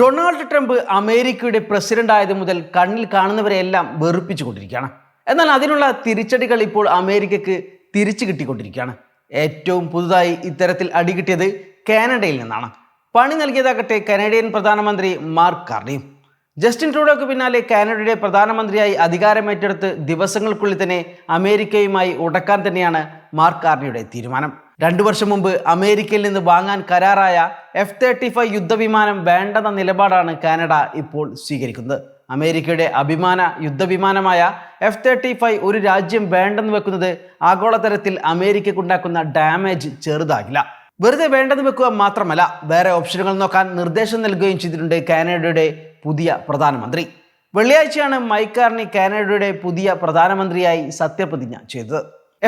Donald Trump അമേരിക്കയുടെ president ആയത് മുതൽ കണ്ണിൽ കാണുന്നവരെയെല്ലാം വെറുപ്പിച്ചുകൊണ്ടിരിക്കുകയാണ്. എന്നാൽ അതിനുള്ള തിരിച്ചടികൾ ഇപ്പോൾ അമേരിക്കക്ക് തിരിച്ചു കിട്ടിക്കൊണ്ടിരിക്കുകയാണ്. ഏറ്റവും പുതുതായി ഇത്തരത്തിൽ അടികിട്ടിയത് കാനഡയിൽ നിന്നാണ്. പണി നൽകിയതാകട്ടെ കനേഡിയൻ പ്രധാനമന്ത്രി മാർക്ക് കാർണിയും. ജസ്റ്റിൻ ട്രൂഡോക്ക് പിന്നാലെ കാനഡയുടെ പ്രധാനമന്ത്രിയായി അധികാരമേറ്റെടുത്ത് ദിവസങ്ങൾക്കുള്ളിൽ തന്നെ അമേരിക്കയുമായി ഉടക്കാൻ തന്നെയാണ് മാർക്ക് കാർണിയുടെ തീരുമാനം. 2 വർഷം മുമ്പ് അമേരിക്കയിൽ നിന്ന് വാങ്ങാൻ കരാറായ F-35 യുദ്ധവിമാനം വേണ്ടെന്ന നിലപാടാണ് കാനഡ ഇപ്പോൾ സ്വീകരിക്കുന്നത്. അമേരിക്കയുടെ അഭിമാന യുദ്ധവിമാനമായ F-35 ഒരു രാജ്യം വേണ്ടെന്ന് വെക്കുന്നത് ആഗോളതലത്തിൽ അമേരിക്കക്കുണ്ടാക്കുന്ന ഡാമേജ് ചെറുതാകില്ല. വെറുതെ വേണ്ടെന്ന് വെക്കുക മാത്രമല്ല, വേറെ ഓപ്ഷനുകൾ നോക്കാൻ നിർദ്ദേശം നൽകുകയും ചെയ്തിട്ടുണ്ട് കാനഡയുടെ പുതിയ പ്രധാനമന്ത്രി. വെള്ളിയാഴ്ചയാണ് മൈക്ക് കാർണി കാനഡയുടെ പുതിയ പ്രധാനമന്ത്രിയായി സത്യപ്രതിജ്ഞ ചെയ്തത്.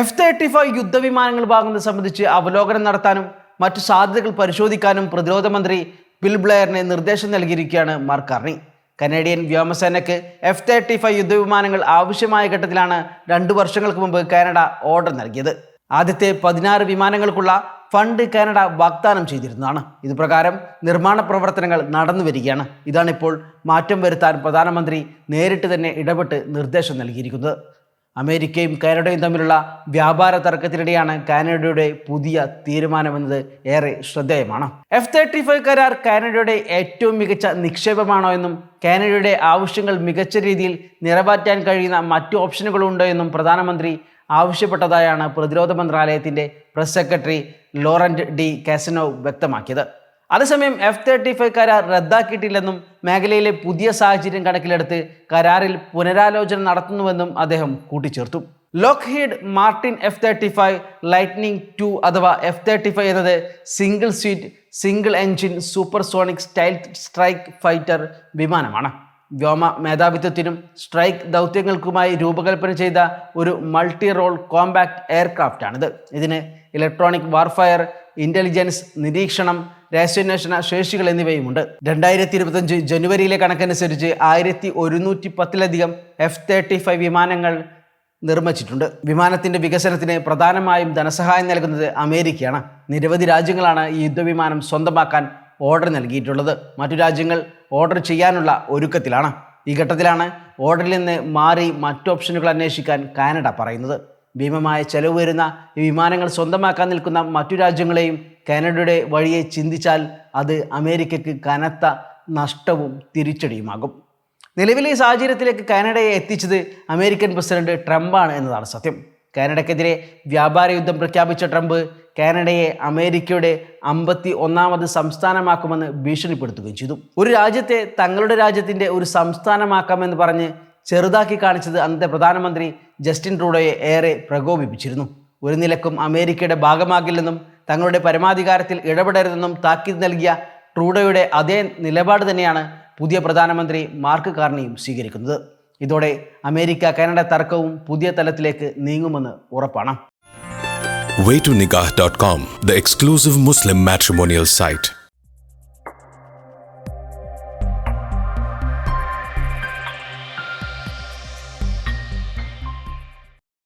F-35 യുദ്ധവിമാനങ്ങൾ വാങ്ങുന്നത് സംബന്ധിച്ച് അവലോകനം നടത്താനും മറ്റു സാധ്യതകൾ പരിശോധിക്കാനും പ്രതിരോധ മന്ത്രി ബിൽ ബ്ലെയറിന് നിർദ്ദേശം നൽകിയിരിക്കുകയാണ് മാർക്ക് കാർണി. കനേഡിയൻ വ്യോമസേനയ്ക്ക് F-35 യുദ്ധവിമാനങ്ങൾ ആവശ്യമായ ഘട്ടത്തിലാണ് 2 വർഷങ്ങൾക്ക് മുമ്പ് കാനഡ ഓർഡർ നൽകിയത്. ആദ്യത്തെ 16 വിമാനങ്ങൾക്കുള്ള ഫണ്ട് കാനഡ വാഗ്ദാനം ചെയ്തിരുന്നതാണ്. ഇതുപ്രകാരം നിർമ്മാണ പ്രവർത്തനങ്ങൾ നടന്നു വരികയാണ്. ഇതാണിപ്പോൾ മാറ്റം വരുത്താൻ പ്രധാനമന്ത്രി നേരിട്ട് തന്നെ ഇടപെട്ട് നിർദ്ദേശം നൽകിയിരിക്കുന്നത്. അമേരിക്കയും കാനഡയും തമ്മിലുള്ള വ്യാപാര തർക്കത്തിനിടെയാണ് കാനഡയുടെ പുതിയ തീരുമാനമെന്നത് ഏറെ ശ്രദ്ധേയമാണ്. F-35 കരാർ കാനഡയുടെ ഏറ്റവും മികച്ച നിക്ഷേപമാണോ എന്നും കാനഡയുടെ ആവശ്യങ്ങൾ മികച്ച രീതിയിൽ നിറവേറ്റാൻ കഴിയുന്ന മറ്റു ഓപ്ഷനുകളുണ്ടോ എന്നും പ്രധാനമന്ത്രി ആവശ്യപ്പെട്ടതായാണ് പ്രതിരോധ മന്ത്രാലയത്തിൻ്റെ പ്രസ് സെക്രട്ടറി ലോറന്റ് ഡി കാസിനോവ് വ്യക്തമാക്കിയത്. അതേസമയം F-35 കരാർ റദ്ദാക്കിയിട്ടില്ലെന്നും മേഖലയിലെ പുതിയ സാഹചര്യം കണക്കിലെടുത്ത് കരാറിൽ പുനരാലോചന നടത്തുന്നുവെന്നും അദ്ദേഹം കൂട്ടിച്ചേർത്തു. ലോക്ക്ഹീഡ് മാർട്ടിൻ F-35 ലൈറ്റ്നിംഗ് 2 അഥവാ F-35 എന്നത് single seat single engine supersonic stealth strike fighter വിമാനമാണ്. വ്യോമ മേധാവിത്വത്തിനും സ്ട്രൈക്ക് ദൗത്യങ്ങൾക്കുമായി രൂപകൽപ്പന ചെയ്ത ഒരു മൾട്ടി റോൾ കോമ്പാക്ട് എയർക്രാഫ്റ്റാണിത്. ഇതിന് ഇലക്ട്രോണിക് വാർഫയർ, ഇന്റലിജൻസ്, നിരീക്ഷണം, രഹസ്യാന്വേഷണ ശേഷികൾ എന്നിവയുമുണ്ട്. 2025 ജനുവരിയിലെ കണക്കനുസരിച്ച് 1110ലധികം F-35 വിമാനങ്ങൾ നിർമ്മിച്ചിട്ടുണ്ട്. വിമാനത്തിന്റെ വികസനത്തിന് പ്രധാനമായും ധനസഹായം നൽകുന്നത് അമേരിക്കയാണ്. നിരവധി രാജ്യങ്ങളാണ് ഈ യുദ്ധവിമാനം സ്വന്തമാക്കാൻ ഓർഡർ നൽകിയിട്ടുള്ളത്. മറ്റു രാജ്യങ്ങൾ ഓർഡർ ചെയ്യാനുള്ള ഒരുക്കത്തിലാണ്. ഈ ഘട്ടത്തിലാണ് ഓർഡറിൽ നിന്ന് മാറി മറ്റു ഓപ്ഷനുകൾ അന്വേഷിക്കാൻ കാനഡ പറയുന്നത്. ഭീമമായ ചെലവ് വരുന്ന ഈ വിമാനങ്ങൾ സ്വന്തമാക്കാൻ നിൽക്കുന്ന മറ്റു രാജ്യങ്ങളെയും കാനഡയുടെ വഴിയെ ചിന്തിച്ചാൽ അത് അമേരിക്കയ്ക്ക് കനത്ത നഷ്ടവും തിരിച്ചടിയുമാകും. നിലവിലെ ഈ സാഹചര്യത്തിലേക്ക് കാനഡയെ എത്തിച്ചത് അമേരിക്കൻ പ്രസിഡന്റ് ട്രംപാണ് എന്നതാണ് സത്യം. കാനഡയ്ക്കെതിരെ വ്യാപാര യുദ്ധം പ്രഖ്യാപിച്ച ട്രംപ് കാനഡയെ അമേരിക്കയുടെ 51ാമത് സംസ്ഥാനമാക്കുമെന്ന് ഭീഷണിപ്പെടുത്തുകയും ചെയ്തു. ഒരു രാജ്യത്തെ തങ്ങളുടെ രാജ്യത്തിൻ്റെ ഒരു സംസ്ഥാനമാക്കാമെന്ന് പറഞ്ഞ് ചെറുതാക്കി കാണിച്ചത് അന്നത്തെ പ്രധാനമന്ത്രി ജസ്റ്റിൻ ട്രൂഡോയെ ഏറെ പ്രകോപിപ്പിച്ചിരുന്നു. ഒരു നിലക്കും അമേരിക്കയുടെ ഭാഗമാകില്ലെന്നും തങ്ങളുടെ പരമാധികാരത്തിൽ ഇടപെടരുതെന്നും താക്കീത് നൽകിയ ട്രൂഡോയുടെ അതേ നിലപാട് തന്നെയാണ് പുതിയ പ്രധാനമന്ത്രി മാർക്ക് കാർണിയും സ്വീകരിക്കുന്നത്. ഇതോടെ അമേരിക്ക കാനഡ തർക്കവും പുതിയ തലത്തിലേക്ക് നീങ്ങുമെന്ന് ഉറപ്പാണ്. Waytonikah.com, the exclusive Muslim matrimonial site.